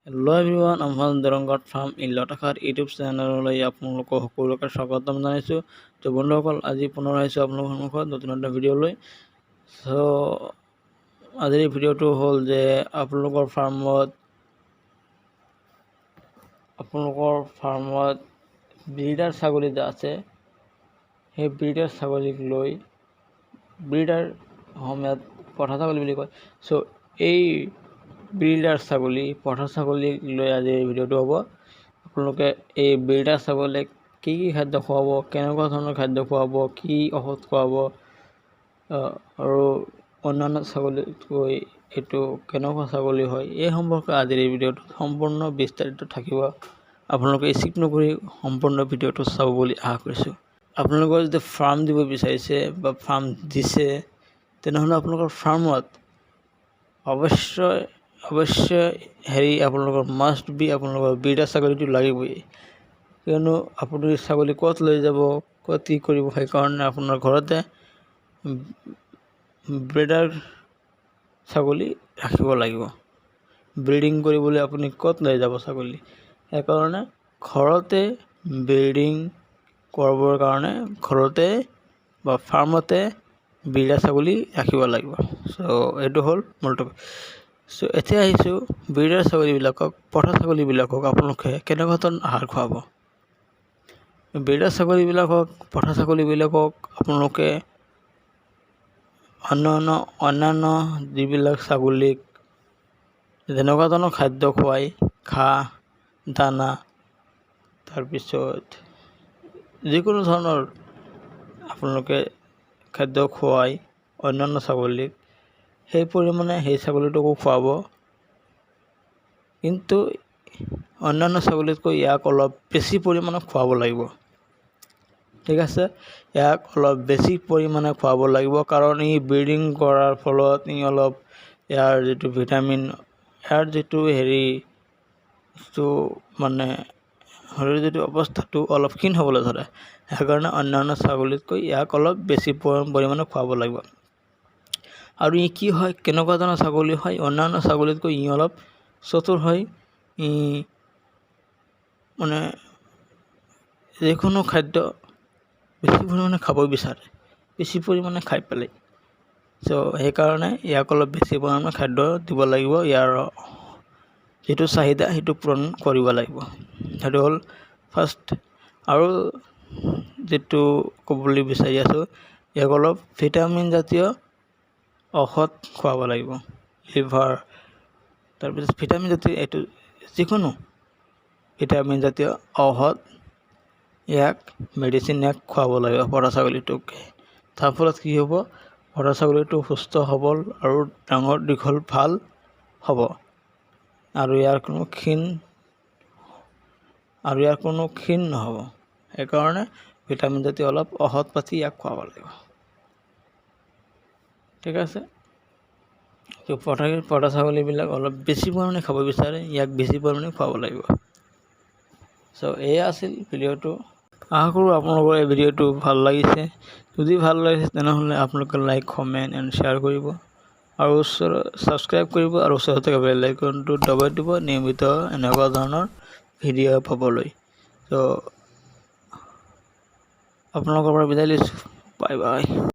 Hello everyone, Amfans Darrang from Latakhat YouTube চেনেললৈ আপোনালোকক সকলোকে স্বাগতম জনাইছোঁ। তো বন্ধুসকল আজি পুনৰ আহিছোঁ আপোনালোকৰ সন্মুখত নতুন এটা ভিডিঅ' লৈ। সো আজিৰ এই ভিডিঅ'টো হ'ল যে আপোনালোকৰ ফাৰ্মত ব্ৰিডাৰ ছাগলী যে আছে সেই ব্ৰিডাৰ ছাগলীক লৈ ব্ৰিডাৰ অসমীয়াত পঠা ছাগলী বুলি কয়। সো এই ব্ৰিডাৰ ছাগলী পঠা ছাগলীক লৈ আজি এই ভিডিঅ'টো হ'ব। আপোনালোকে এই ব্ৰিডাৰ ছাগলীক কি খাদ্য খুৱাব, কেনেকুৱা ধৰণৰ খাদ্য খুৱাব, কি ঔষধ খুৱাব আৰু অন্যান্য ছাগলীতকৈ এইটো কেনেকুৱা ছাগলী হয় এই সম্পৰ্কে আজিৰ এই ভিডিঅ'টোত সম্পূৰ্ণ বিস্তাৰিত থাকিব। আপোনালোকে স্কিপ নকৰি সম্পূৰ্ণ ভিডিঅ'টো চাব বুলি আশা কৰিছোঁ। আপোনালোকৰ যদি ফাৰ্ম দিব বিচাৰিছে বা ফাৰ্ম দিছে তেনেহ'লে আপোনালোকৰ ফাৰ্মত অৱশ্যই আপোনালোকৰ মাষ্ট বি আপোনালোকৰ ব্ৰিডাৰ ছাগলীটো লাগিবই। কিয়নো আপুনি ছাগলী ক'ত লৈ যাব, ক'ত কি কৰিব, সেইকাৰণে আপোনাৰ ঘৰতে ব্ৰিডাৰ ছাগলী ৰাখিব লাগিব। ব্ৰিডিং কৰিবলৈ আপুনি ক'ত লৈ যাব ছাগলী, সেইকাৰণে ঘৰতে ব্ৰিডিং কৰিবৰ কাৰণে ঘৰতে বা ফাৰ্মতে ব্ৰিডাৰ ছাগলী ৰাখিব লাগিব। চ' এইটো হ'ল মোৰ টপিক। চ' এতিয়া আহিছোঁ ব্ৰিডাৰ ছাগলীবিলাকক, পঠা ছাগলীবিলাকক আপোনালোকে কেনেকুৱা ধৰণৰ আহাৰ খুৱাব। ব্ৰিডাৰ ছাগলীবিলাকক, পঠা ছাগলীবিলাকক আপোনালোকে অন্যান্য যিবিলাক ছাগলীক যেনেকুৱা ধৰণৰ খাদ্য খুৱাই, ঘাঁহ, দানা, তাৰপিছত যিকোনো ধৰণৰ আপোনালোকে খাদ্য খুৱাই অন্যান্য ছাগলীক সেই পৰিমাণে সেই ছাগলীটোকো খুৱাব। কিন্তু অন্যান্য ছাগলীতকৈ ইয়াক অলপ বেছি পৰিমাণে খুৱাব লাগিব। ঠিক আছে, ইয়াক অলপ বেছি পৰিমাণে খুৱাব লাগিব, কাৰণ ই ব্ৰিডিং কৰাৰ ফলত অলপ ইয়াৰ যিটো ভিটামিন, ইয়াৰ যিটো মানে শৰীৰৰ যিটো অৱস্থাটো অলপ ক্ষীণ হ'বলৈ ধৰে। সেইকাৰণে অন্যান্য ছাগলীতকৈ ইয়াক অলপ বেছি পৰিমাণে খুৱাব লাগিব। আৰু ই কি হয়, কেনেকুৱা ধৰণৰ ছাগলী হয়, অন্যান্য ছাগলীতকৈ ই অলপ চতুৰ হয়। ই মানে যিকোনো খাদ্য বেছি পৰিমাণে খাব বিচাৰে, বেছি পৰিমাণে খাই পেলাই। চ' সেইকাৰণে ইয়াক অলপ বেছি পৰিমাণে খাদ্য দিব লাগিব। ইয়াৰ যিটো চাহিদা সেইটো পূৰণ কৰিব লাগিব। সেইটো হ'ল ফাৰ্ষ্ট। আৰু যিটো ক'বলৈ বিচাৰি আছোঁ, ইয়াক অলপ ভিটামিন জাতীয় ঔষধ খুৱাব লাগিব। লিভাৰ, তাৰপিছত ভিটামিন জাতীয় এইটো যিকোনো ভিটামিন জাতীয় ঔষধ, ইয়াক মেডিচিন খুৱাব লাগিব পঠা ছাগলীটোক। তাৰ ফলত কি হ'ব, পঠা ছাগলীটো সুস্থ সবল আৰু ডাঙৰ দীঘল ভাল হ'ব। আৰু ইয়াৰ কোনো ক্ষীণ নহ'ব। সেইকাৰণে ভিটামিন জাতীয় অলপ ঔষধ পাতি ইয়াক খুৱাব লাগিব। ঠিক আছে, পঠা ছাগলীবিলাক অলপ বেছি পৰিমাণে খাব বিচাৰে, ইয়াক বেছি পৰিমাণে খুৱাব লাগিব। চ' এয়া আছিল ভিডিঅ'টো। আশা কৰোঁ আপোনালোকৰ এই ভিডিঅ'টো ভাল লাগিছে। যদি ভাল লাগিছে তেনেহ'লে আপোনালোকে লাইক, কমেণ্ট এণ্ড শ্বেয়াৰ কৰিব আৰু ছাবস্ক্ৰাইব কৰিব আৰু ওচৰতে থকা বেল আইকনটো দবাই দিব নিয়মিত এনেকুৱা ধৰণৰ ভিডিঅ' পাবলৈ। ত' আপোনালোকৰ পৰা বিদায় লৈছোঁ। Bye bye.